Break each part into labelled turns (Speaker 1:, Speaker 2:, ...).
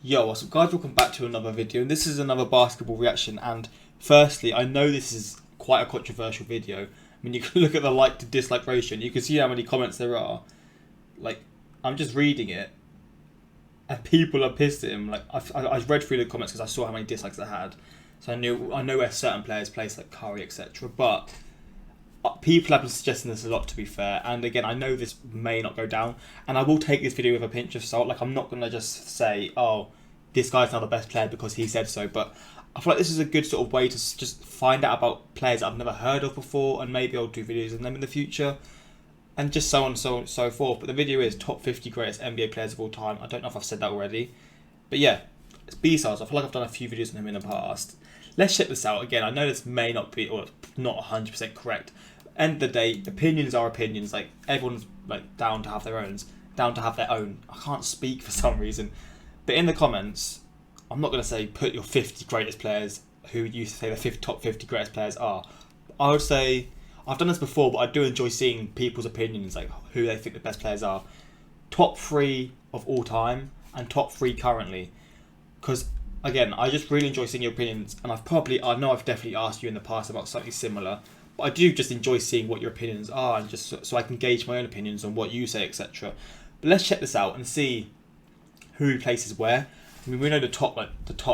Speaker 1: Yo, what's up guys, welcome back to another video, and this is another basketball reaction. And firstly, I know this is quite a controversial video. I mean, you can look at the like to dislike ratio and you can see how many comments there are. Like, I'm just reading it and people are pissed at him. Like, I've read through the comments because I saw how many dislikes it had, so I know where certain players place, like Curry, etc. But people have been suggesting this a lot, to be fair. And again, I know this may not go down, and I will take this video with a pinch of salt. Like, I'm not going to just say, oh, this guy's not the best player because he said so. But I feel like this is a good sort of way to just find out about players I've never heard of before, and maybe I'll do videos on them in the future, and just so on and so forth. But the video is top 50 greatest NBA players of all time. I don't know if I've said that already, but yeah, it's B-Sides. I feel like I've done a few videos on him in the past. Let's check this out. Again, I know this may not be, or not 100% correct. End of the day, opinions are opinions. Like, everyone's like down to have their own. I can't speak for some reason. But in the comments, I'm not going to say put your 50 greatest players who you say the top 50 greatest players are. I would say, I've done this before, but I do enjoy seeing people's opinions, like who they think the best players are. Top 3 of all time and top 3 currently. Because again, I just really enjoy seeing your opinions, and I know I've definitely asked you in the past about something similar. But I do just enjoy seeing what your opinions are, and just so I can gauge my own opinions on what you say, etc. But let's check this out and see who places where. I mean, we know the top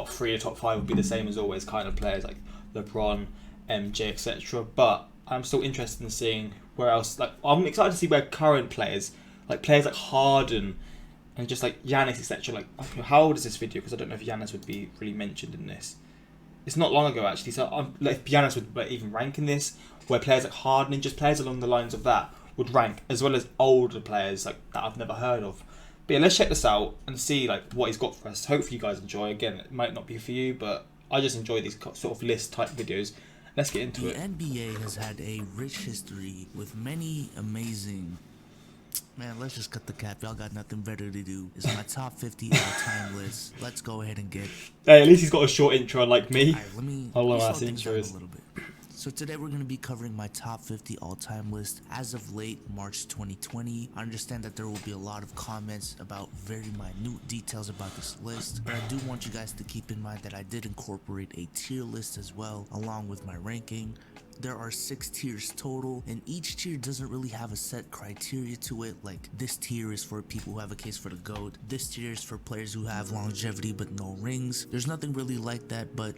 Speaker 1: 3, the top 5 would be the same as always, kind of players like LeBron, MJ, etc. But I'm still interested in seeing where else. Like, I'm excited to see where current players like Harden and just like Yanis, etc. Like, how old is this video? Because I don't know if Yanis would be really mentioned in this. It's not long ago actually, so if Yanis would even rank in this, where players like Harden and just players along the lines of that would rank, as well as older players like that I've never heard of. But yeah, let's check this out and see like what he's got for us. Hopefully you guys enjoy. Again, it might not be for you, but I just enjoy these sort of list type videos. Let's get into it.
Speaker 2: The NBA has had a rich history with many amazing... Man, let's just cut the cap. Y'all got nothing better to do. It's my top 50 all-time list. Let's go ahead and get...
Speaker 1: Hey, at least he's got a short intro, unlike me.
Speaker 2: Alright, let me
Speaker 1: ass
Speaker 2: slow things down
Speaker 1: intros.
Speaker 2: a little bit. So today we're going to be covering my top 50 all-time list as of late March 2020. I understand that there will be a lot of comments about very minute details about this list, but I do want you guys to keep in mind that I did incorporate a tier list as well, along with my ranking. There are 6 tiers total, and each tier doesn't really have a set criteria to it. Like, this tier is for people who have a case for the GOAT. This tier is for players who have longevity but no rings. There's nothing really like that, but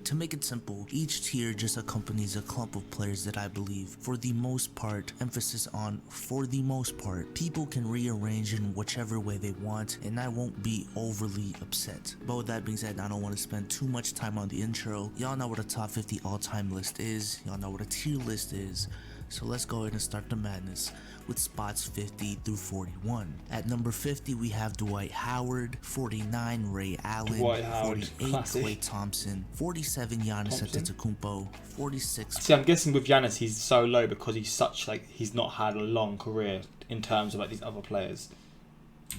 Speaker 2: to make it simple, each tier just accompanies a clump of players that I believe, for the most part, emphasis on for the most part, people can rearrange in whichever way they want, and I won't be overly upset. But with that being said, I don't want to spend too much time on the intro. Y'all know what a top 50 all-time list is. Y'all know what a tier list is. So let's go ahead and start the madness with spots 50 through 41. At number 50, we have Dwight Howard, 49, Ray Allen, 48, Klay Thompson, 47, Yanis Antetokounmpo, 46...
Speaker 1: See, I'm guessing with Yanis, he's so low because he's not had a long career in terms of like these other players.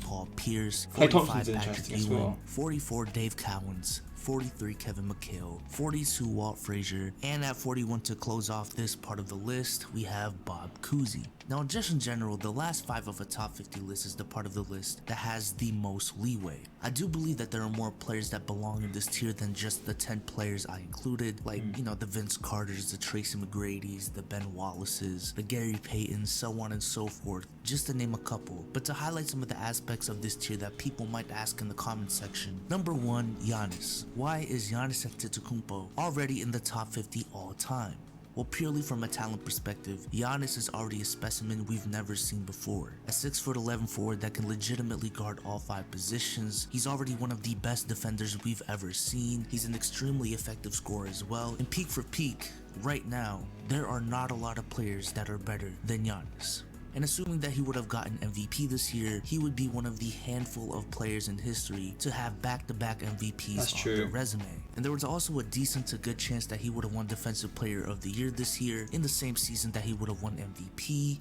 Speaker 2: Paul Pierce,
Speaker 1: Klay
Speaker 2: 45,
Speaker 1: Thompson's
Speaker 2: Patrick
Speaker 1: interesting as well.
Speaker 2: 44, Dave Cowens, 43, Kevin McHale, 42, Walt Frazier, and at 41 to close off this part of the list, we have Bob Cousy. Now, just in general, the last 5 of a top 50 list is the part of the list that has the most leeway. I do believe that there are more players that belong in this tier than just the 10 players I included, like, you know, the Vince Carters, the Tracy McGrady's, the Ben Wallace's, the Gary Paytons, so on and so forth, just to name a couple. But to highlight some of the aspects of this tier that people might ask in the comment section. Number 1, Yanis. Why is Yanis Antetokounmpo already in the top 50 all time? Well, purely from a talent perspective, Yanis is already a specimen we've never seen before. A 6'11" forward that can legitimately guard all 5 positions. He's already one of the best defenders we've ever seen. He's an extremely effective scorer as well. And peak for peak, right now, there are not a lot of players that are better than Yanis. And assuming that he would have gotten MVP this year, he would be one of the handful of players in history to have back-to-back MVPs on their resume. And there was also a decent to good chance that he would have won Defensive Player of the Year this year in the same season that he would have won MVP,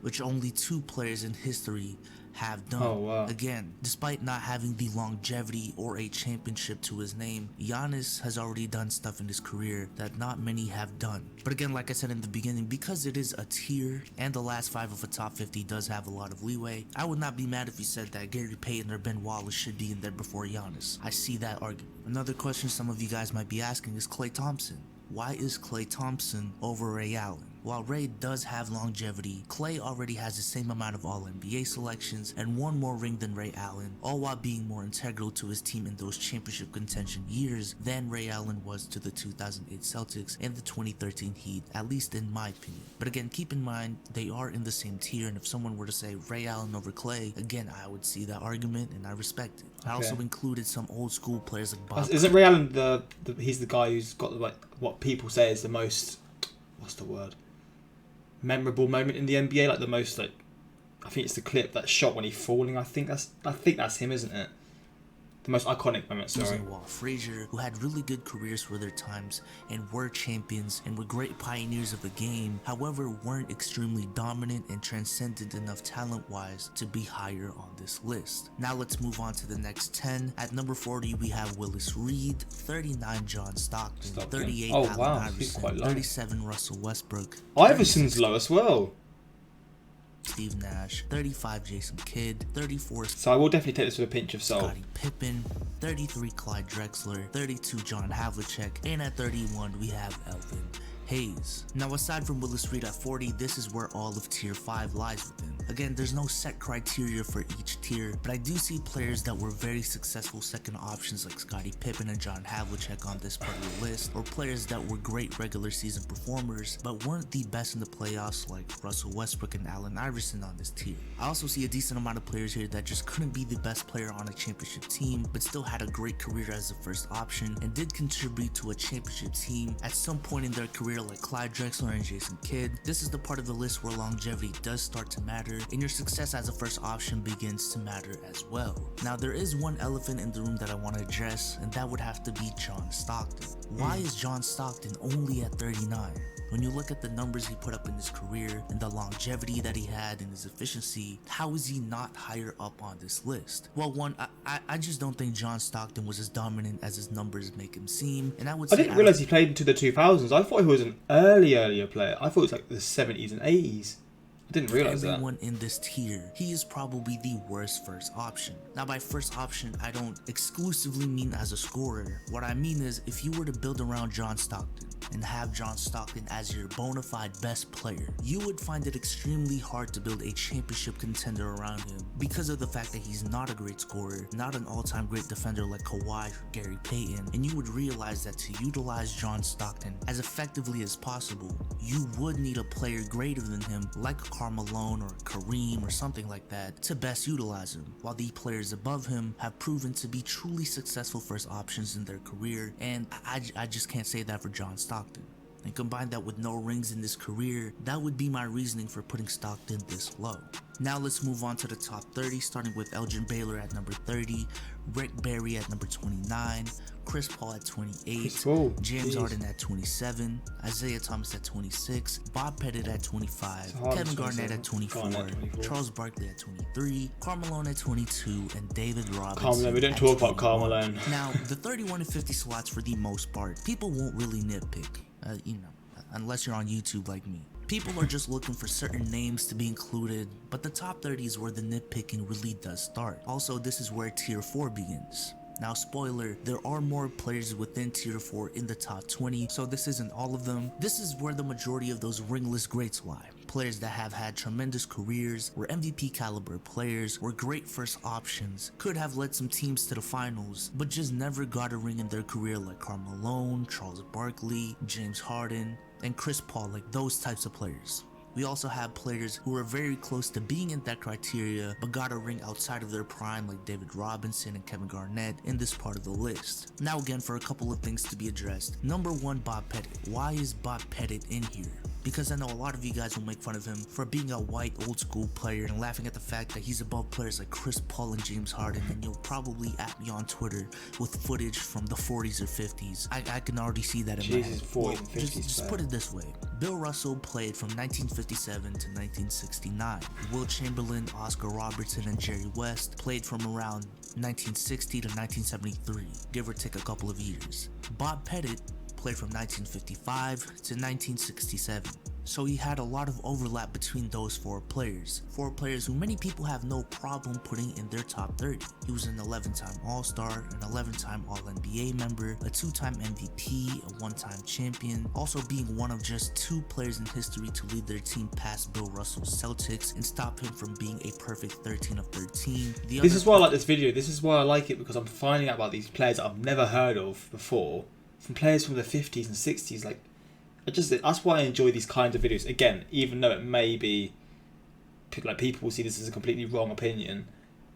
Speaker 2: which only 2 players in history have done.
Speaker 1: Oh, wow.
Speaker 2: Again, despite not having the longevity or a championship to his name, Yanis has already done stuff in his career that not many have done. But again, like I said in the beginning, because it is a tier and the last 5 of a top 50 does have a lot of leeway, I would not be mad if you said that Gary Payton or Ben Wallace should be in there before Yanis. I see that argument. Another question some of you guys might be asking is Klay Thompson. Why is Klay Thompson over Ray Allen? While Ray does have longevity, Klay already has the same amount of All-NBA selections and one more ring than Ray Allen, all while being more integral to his team in those championship contention years than Ray Allen was to the 2008 Celtics and the 2013 Heat, at least in my opinion. But again, keep in mind, they are in the same tier, and if someone were to say Ray Allen over Klay, again, I would see that argument and I respect it. I also included some old school players like Bob.
Speaker 1: Isn't Ray Allen he's the guy who's got like what people say is the most, what's the word, memorable moment in the NBA, like the most, like, I think it's the clip, that shot when he's falling. I think that's him, isn't it? The most iconic moment, sorry.
Speaker 2: Walt Frazier, who had really good careers for their times and were champions and were great pioneers of the game, however weren't extremely dominant and transcendent enough talent-wise to be higher on this list. Now let's move on to the next 10. At number 40 we have Willis Reed, 39 John Stockton, 38 Allen Iverson, 37 Russell Westbrook.
Speaker 1: Iverson's low as well.
Speaker 2: Steve Nash, 35 Jason Kidd, 34
Speaker 1: So I will definitely take this with a pinch of salt.
Speaker 2: Scottie Pippen, 33 Clyde Drexler, 32 John Havlicek, and at 31 we have Elvin Hayes. Now aside from Willis Reed at 40, this is where all of tier 5 lies within. Again, there's no set criteria for each tier, but I do see players that were very successful second options like Scottie Pippen and John Havlicek on this part of the list, or players that were great regular season performers but weren't the best in the playoffs like Russell Westbrook and Allen Iverson on this tier. I also see a decent amount of players here that just couldn't be the best player on a championship team but still had a great career as a first option and did contribute to a championship team at some point in their career like Clyde Drexler and Jason Kidd. This is the part of the list where longevity does start to matter and your success as a first option begins to matter as well. Now there is one elephant in the room that I want to address, and that would have to be John Stockton. Why is John Stockton only at 39? When you look at the numbers he put up in his career and the longevity that he had and his efficiency, how is he not higher up on this list? Well, one, I just don't think John Stockton was as dominant as his numbers make him seem, and I would say
Speaker 1: I didn't realise he played into the 2000s. I thought he was an earlier player. I thought it was like the 70s and 80s. I didn't realise that.
Speaker 2: Everyone in this tier, he is probably the worst first option. Now by first option, I don't exclusively mean as a scorer. What I mean is if you were to build around John Stockton and have John Stockton as your bona fide best player, you would find it extremely hard to build a championship contender around him because of the fact that he's not a great scorer, not an all-time great defender like Kawhi or Gary Payton, and you would realize that to utilize John Stockton as effectively as possible, you would need a player greater than him like Karl Malone or Kareem or something like that to best utilize him, while the players above him have proven to be truly successful first options in their career, and I just can't say that for John Stockton. And combine that with no rings in his career, that would be my reasoning for putting Stockton this low. Now let's move on to the top 30, starting with Elgin Baylor at number 30, Rick Barry at number 29, Chris Paul at 28, James Harden at 27, Isaiah Thomas at 26, Bob Pettit at 25, Kevin Garnett at 24, Charles Barkley at 23, Karl Malone at 22, and David Robinson.
Speaker 1: We don't talk about Karl Malone.
Speaker 2: Now, the 31 and 50 slots for the most part, people won't really nitpick, unless you're on YouTube like me. People are just looking for certain names to be included, but the top 30 is where the nitpicking really does start. Also, this is where tier 4 begins. Now spoiler, there are more players within tier 4 in the top 20, so this isn't all of them. This is where the majority of those ringless greats lie. Players that have had tremendous careers, were MVP caliber players, were great first options, could have led some teams to the finals, but just never got a ring in their career like Karl Malone, Charles Barkley, James Harden, and Chris Paul, like those types of players. We also have players who are very close to being in that criteria but got a ring outside of their prime like David Robinson and Kevin Garnett in this part of the list. Now again, for a couple of things to be addressed. Number 1, Bob Pettit. Why is Bob Pettit in here? because I know a lot of you guys will make fun of him for being a white old school player and laughing at the fact that he's above players like Chris Paul and James Harden, and you'll probably at me on Twitter with footage from the 40s or 50s. I can already see that in my head.
Speaker 1: 40s and 50s.
Speaker 2: Just put it this way. Bill Russell played from 1957 to 1969. Wilt Chamberlain, Oscar Robertson, and Jerry West played from around 1960 to 1973, give or take a couple of years. Bob Pettit played from 1955 to 1967. So he had a lot of overlap between those four players who many people have no problem putting in their top 30. He was an 11-time All-Star, an 11-time All-NBA member, a 2-time MVP, a 1-time champion, also being one of just 2 players in history to lead their team past Bill Russell's Celtics and stop him from being a perfect 13 of 13.
Speaker 1: This is why I like this video. This is why I like it, because I'm finding out about these players that I've never heard of before, from players from the 50s and 60s. Like, that's why I enjoy these kinds of videos. Again, even though it may be like people will see this as a completely wrong opinion,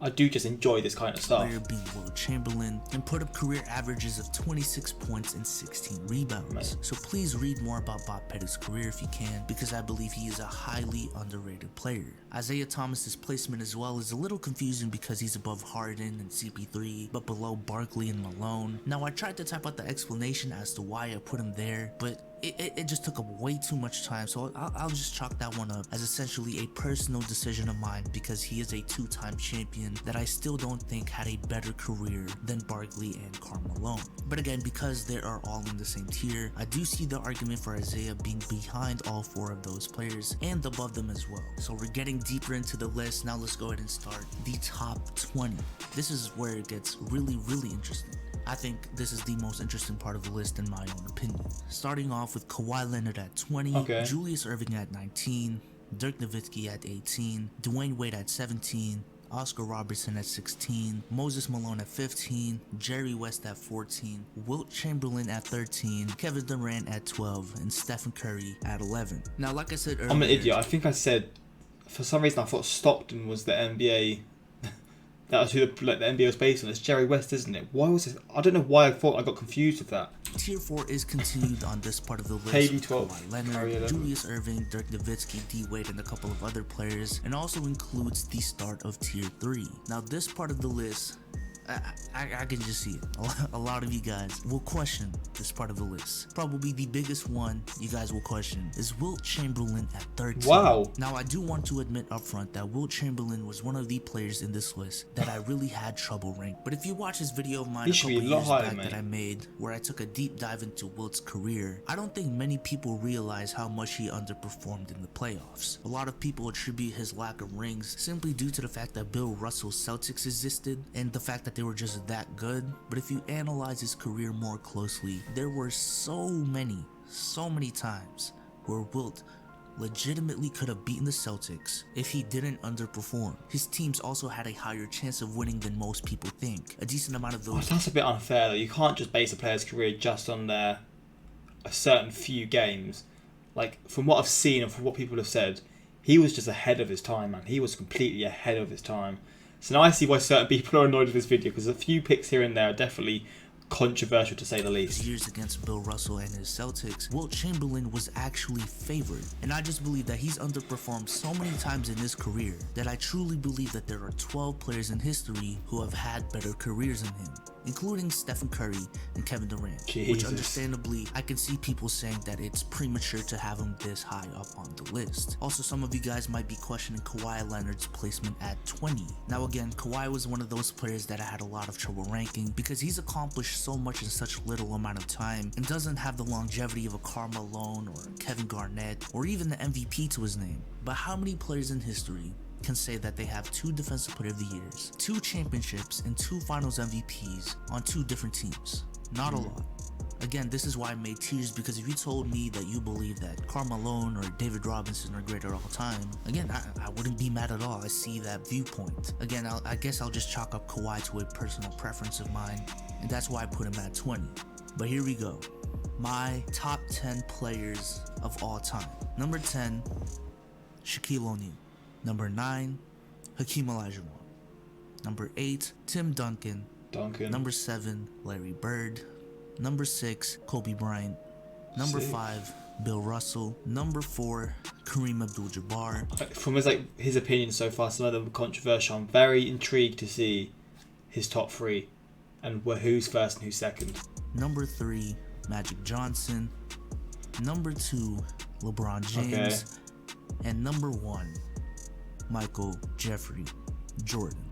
Speaker 1: I do just enjoy this kind of stuff.
Speaker 2: Player being Wilt Chamberlain and put up career averages of 26 points and 16 rebounds. So please read more about Bob Pettit's career if you can, because I believe he is a highly underrated player. Isaiah Thomas's placement as well is a little confusing because he's above Harden and CP3, but below Barkley and Malone. Now I tried to type out the explanation as to why I put him there, but it just took up way too much time, so I'll just chalk that one up as essentially a personal decision of mine, because he is a 2-time champion that I still don't think had a better career than Barkley and Karl Malone. But again, because they are all in the same tier, I do see the argument for Isaiah being behind all 4 of those players and above them as well. So we're getting deeper into the list. Now let's go ahead and start the top 20. This is where it gets really interesting. I think this is the most interesting part of the list in my own opinion. Starting off with Kawhi Leonard at 20, Julius Erving at 19, Dirk Nowitzki at 18, Dwayne Wade at 17, Oscar Robertson at 16, Moses Malone at 15, Jerry West at 14, Wilt Chamberlain at 13, Kevin Durant at 12, and Stephen Curry at 11. Now, like I said earlier,
Speaker 1: I'm an idiot. I think I said, for some reason I thought Stockton was the NBA. That was who the NBA was based on. It's Jerry West, isn't it? Why was it? I don't know why I thought I got confused with that.
Speaker 2: Tier 4 is continued on this part of the list
Speaker 1: KD
Speaker 2: with
Speaker 1: 12,
Speaker 2: Kawhi Leonard, Julius Erving, Dirk Nowitzki, D Wade, and a couple of other players, and also includes the start of Tier 3. Now this part of the list, I can just see it. A lot of you guys will question this part of the list. Probably the biggest one you guys will question is Wilt Chamberlain at 13.
Speaker 1: Wow.
Speaker 2: Now I do want to admit up front that Wilt Chamberlain was one of the players in this list that I really had trouble ranking. But if you watch this video of mine a couple years back that I made, where I took a deep dive into Wilt's career, I don't think many people realize how much he underperformed in the playoffs. A lot of people attribute his lack of rings simply due to the fact that Bill Russell's Celtics existed and the fact that they were just that good. But if you analyze his career more closely, there were so many times where Wilt legitimately could have beaten the Celtics if he didn't underperform. His teams also had a higher chance of winning than most people think. A decent amount of those.
Speaker 1: That's a bit unfair though. You can't just base a player's career just on a certain few games. Like, from what I've seen and from what people have said, he was just ahead of his time, man. He was completely ahead of his time. So now I see why certain people are annoyed with this video, because a few picks here and there are definitely controversial to say the least.
Speaker 2: Years against Bill Russell and his Celtics, Wilt Chamberlain was actually favored, and I just believe that he's underperformed so many times in his career that I truly believe that there are 12 players in history who have had better careers than him, including Stephen Curry and Kevin Durant.
Speaker 1: Jesus.
Speaker 2: Which understandably, I can see people saying that it's premature to have him this high up on the list. Also, some of you guys might be questioning Kawhi Leonard's placement at 20. Now again, Kawhi was one of those players that I had a lot of trouble ranking because he's accomplished so much in such little amount of time and doesn't have the longevity of a Karl Malone or Kevin Garnett or even the MVP to his name. But how many players in history can say that they have 2 Defensive Player of the Years, 2 championships, and 2 Finals MVPs on 2 different teams? Not a lot. Again, this is why I made tiers, because if you told me that you believe that Karl Malone or David Robinson are greater all time, again, I wouldn't be mad at all. I see that viewpoint. Again, I guess I'll just chalk up Kawhi to a personal preference of mine, and that's why I put him at 20. But here we go. My top 10 players of all time. Number 10, Shaquille O'Neal. Number 9, Hakeem Olajuwon. Number 8, Tim Duncan. Number 7, Larry Bird. Number 6, Kobe Bryant. Number 5, Bill Russell. Number 4, Kareem Abdul-Jabbar.
Speaker 1: From his opinion so far, some of them are controversial. I'm very intrigued to see his top 3 and who's first and who's second.
Speaker 2: Number 3, Magic Johnson. Number 2, LeBron James. And number 1, Michael Jeffrey Jordan.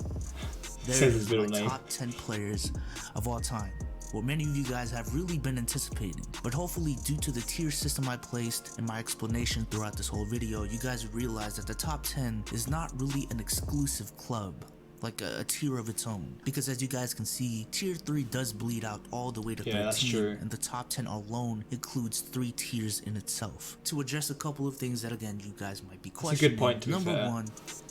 Speaker 2: There's my top 10 players of all time. What many of you guys have really been anticipating. But hopefully, due to the tier system I placed and my explanation throughout this whole video, you guys would realize that the top 10 is not really an exclusive club, like a tier of its own. Because as you guys can see, tier 3 does bleed out all the way to 13,
Speaker 1: that's true.
Speaker 2: And the top 10 alone includes 3 tiers in itself. To address a couple of things that, again, you guys might be questioning.
Speaker 1: That's a good point, to be
Speaker 2: Number
Speaker 1: fair.
Speaker 2: 1,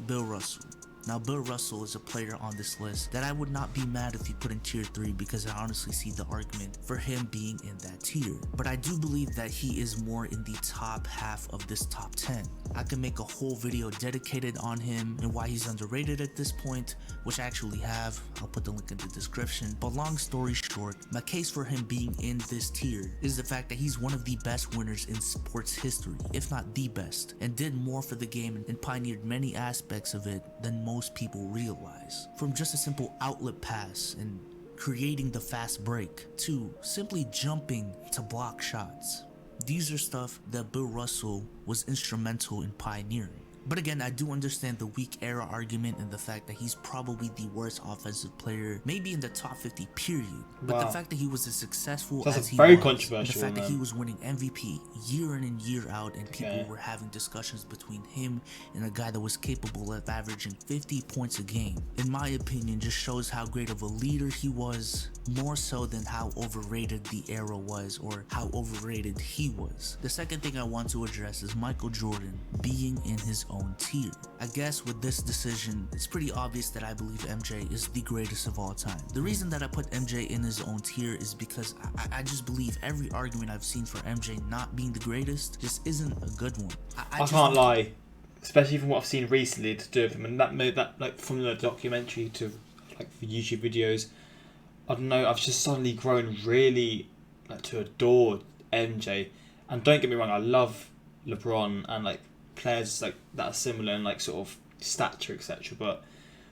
Speaker 2: Bill Russell. Now, Bill Russell is a player on this list that I would not be mad if he put in tier 3, because I honestly see the argument for him being in that tier. But I do believe that he is more in the top half of this top 10. I can make a whole video dedicated on him and why he's underrated at this point, which I actually have. I'll put the link in the description. But long story short, my case for him being in this tier is the fact that he's one of the best winners in sports history, if not the best, and did more for the game and pioneered many aspects of it than most people realize. From just a simple outlet pass and creating the fast break to simply jumping to block shots. These are stuff that Bill Russell was instrumental in pioneering. But again, I do understand the weak era argument and the fact that he's probably the worst offensive player, maybe in the top 50 period. But the fact that he was as successful as he
Speaker 1: very
Speaker 2: was,
Speaker 1: controversial,
Speaker 2: the fact that he was winning MVP year in and year out, and people were having discussions between him and a guy that was capable of averaging 50 points a game, in my opinion, just shows how great of a leader he was, more so than how overrated the era was or how overrated he was. The second thing I want to address is Michael Jordan being in his own tier. I guess with this decision, it's pretty obvious that I believe MJ is the greatest of all time. The reason that I put MJ in his own tier is because I just believe every argument I've seen for MJ not being the greatest just isn't a good one.
Speaker 1: I can't lie, especially from what I've seen recently to do with him, and that like from the documentary to like the YouTube videos, I don't know, I've just suddenly grown really to adore MJ. And don't get me wrong, I love LeBron and like players like that are similar in like sort of stature, etc. But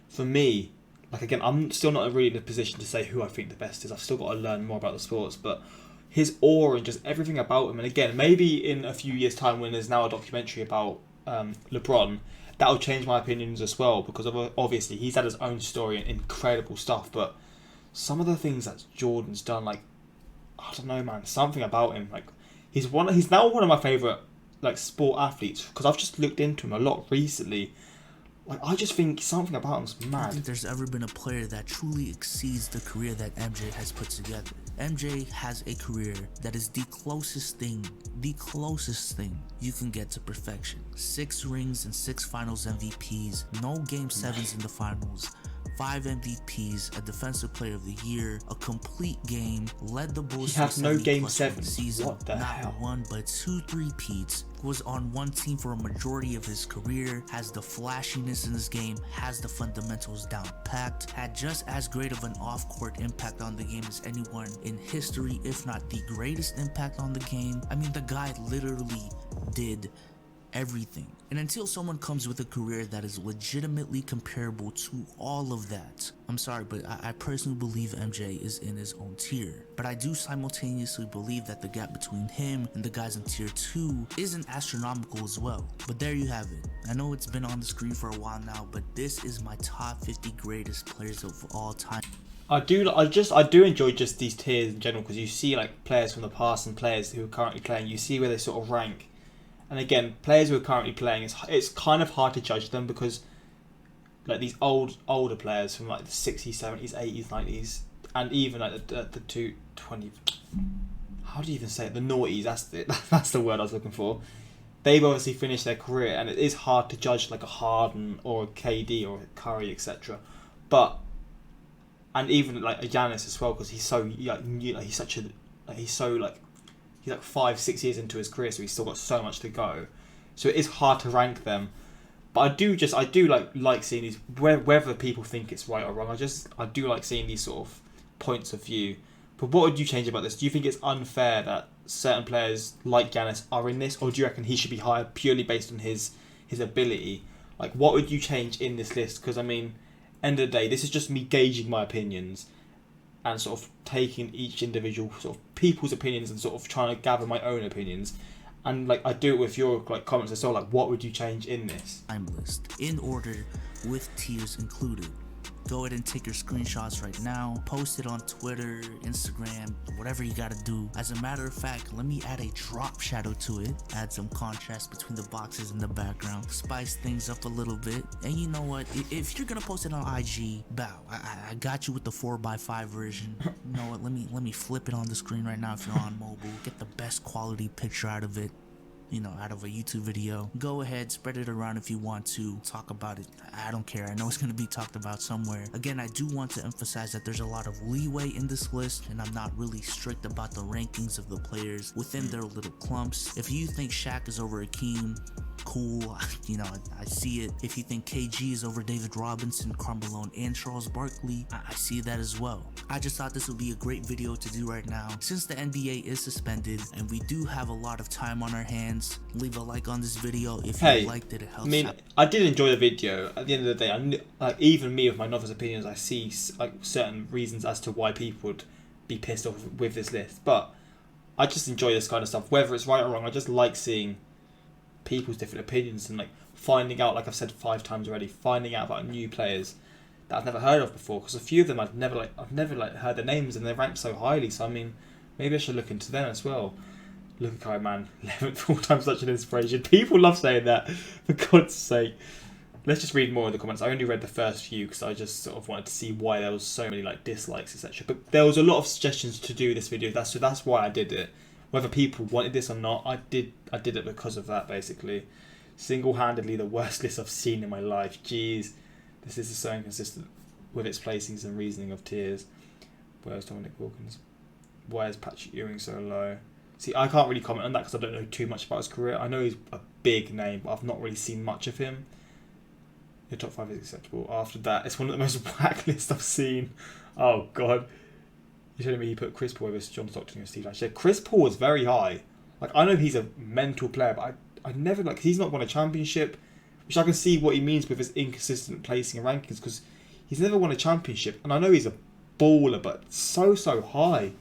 Speaker 1: for me, like again, I'm still not really in a position to say who I think the best is. I've still got to learn more about the sports, but his aura and just everything about him. And again, maybe in a few years' time when there's now a documentary about LeBron, that'll change my opinions as well, because obviously he's had his own story and incredible stuff. But some of the things that Jordan's done, like I don't know, man, something about him, like he's now one of my favourite like sport athletes, because I've just looked into him a lot recently. Like I just think something about him's mad.
Speaker 2: I don't think there's ever been a player that truly exceeds the career that MJ has put together. MJ has a career that is the closest thing you can get to perfection. 6 rings and 6 finals MVPs, no game 7s in the finals, 5 MVPs, a Defensive Player of the Year, a complete game, led the Bulls
Speaker 1: He has no game 7
Speaker 2: season,
Speaker 1: what the
Speaker 2: not
Speaker 1: hell?
Speaker 2: 1 but 2 3-peats, was on one team for a majority of his career, has the flashiness in his game, has the fundamentals down packed, had just as great of an off-court impact on the game as anyone in history, if not the greatest impact on the game. I mean, the guy literally did everything. And until someone comes with a career that is legitimately comparable to all of that, I'm sorry, but I personally believe MJ is in his own tier. But I do simultaneously believe that the gap between him and the guys in tier 2 isn't astronomical as well. But there you have it. I know it's been on the screen for a while now, but this is my top 50 greatest players of all time.
Speaker 1: I do enjoy just these tiers in general, because you see like players from the past and players who are currently playing, you see where they sort of rank. And again, players who are currently playing, it's kind of hard to judge them, because like these older players from like the 60s, 70s, 80s, 90s, and even like the 220, how do you even say it? The noughties, that's the word I was looking for. They've obviously finished their career, and it is hard to judge like a Harden or a KD or a Curry, etc. And even like a Yanis as well, because he's so he's like 5-6 years into his career, so he's still got so much to go. So it is hard to rank them. But I do like seeing these, whether people think it's right or wrong. I do like seeing these sort of points of view But what would you change about this? Do you think it's unfair that certain players like Yanis are in this, or do you reckon he should be higher purely based on his ability? Like, what would you change in this list? Because, I mean, end of the day, this is just me gauging my opinions and sort of taking each individual sort of people's opinions and sort of trying to gather my own opinions. And, like, I do it with your, like, comments as well. Like, what would you change in this?
Speaker 2: Time list in order with tiers included. Go ahead and take your screenshots right now, post it on Twitter, Instagram, whatever you gotta do. As a matter of fact, let me add a drop shadow to it, add some contrast between the boxes in the background, spice things up a little bit. And you know what, if you're gonna post it on IG, bow, I got you with the 4x5 version. You know what, let me flip it on the screen right now if you're on mobile, get the best quality picture out of it. You know, out of a YouTube video. Go ahead, spread it around if you want to. Talk about it. I don't care. I know it's going to be talked about somewhere. Again, I do want to emphasize that there's a lot of leeway in this list, and I'm not really strict about the rankings of the players within their little clumps. If you think Shaq is over Akeem, cool, you know, I see it. If you think KG is over David Robinson, Carmelo, and Charles Barkley, I see that as well. I just thought this would be a great video to do right now. Since the NBA is suspended and we do have a lot of time on our hands, leave a like on this video if you liked it. It helps.
Speaker 1: I mean, I did enjoy the video. At the end of the day, like, even me with my novice opinions, I see like certain reasons as to why people would be pissed off with this list. But I just enjoy this kind of stuff, whether it's right or wrong. I just like seeing people's different opinions and like finding out, like I've said 5 times already, finding out about new players that I've never heard of before, because a few of them I've never heard their names, and they're ranked so highly. So I mean, maybe I should look into them as well. Look at Kai, man, 11th all-time such an inspiration. People love saying that, for God's sake. Let's just read more of the comments. I only read the first few because I just sort of wanted to see why there was so many like dislikes, etc. But there was a lot of suggestions to do this video. That's why I did it. Whether people wanted this or not, I did it because of that, basically. Single-handedly the worst list I've seen in my life. Jeez. This is so inconsistent with its placings and reasoning of tiers. Where's Dominic Wilkins? Why is Patrick Ewing so low? See, I can't really comment on that because I don't know too much about his career. I know he's a big name, but I've not really seen much of him. Your top 5 is acceptable. After that, it's one of the most whack lists I've seen. Oh, God. You're telling me he put Chris Paul over John Stockton and Steve Nash. Yeah, Chris Paul is very high. Like, I know he's a mental player, but I never, like, he's not won a championship, which I can see what he means with his inconsistent placing and rankings, because he's never won a championship. And I know he's a baller, but so high.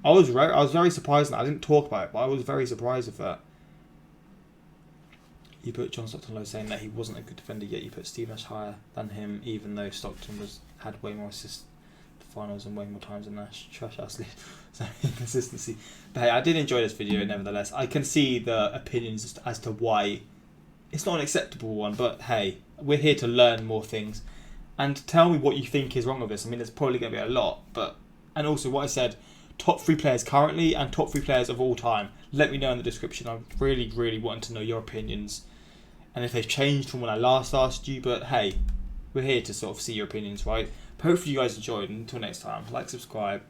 Speaker 1: I was very surprised. I didn't talk about it, but I was very surprised with that. You put John Stockton low, saying that he wasn't a good defender, yet you put Steve Nash higher than him, even though Stockton had way more assists in the finals and way more times than Nash. Trash ass list. So inconsistency. But hey, I did enjoy this video nevertheless. I can see the opinions as to why it's not an acceptable one, but hey, we're here to learn more things. And tell me what you think is wrong with this. I mean, there's probably going to be a lot, but... And also, what I said, top 3 players currently and top 3 players of all time. Let me know in the description. I really want to know your opinions. And if they've changed from when I last asked you. But hey, we're here to sort of see your opinions, right? Hopefully you guys enjoyed. And until next time, like, subscribe,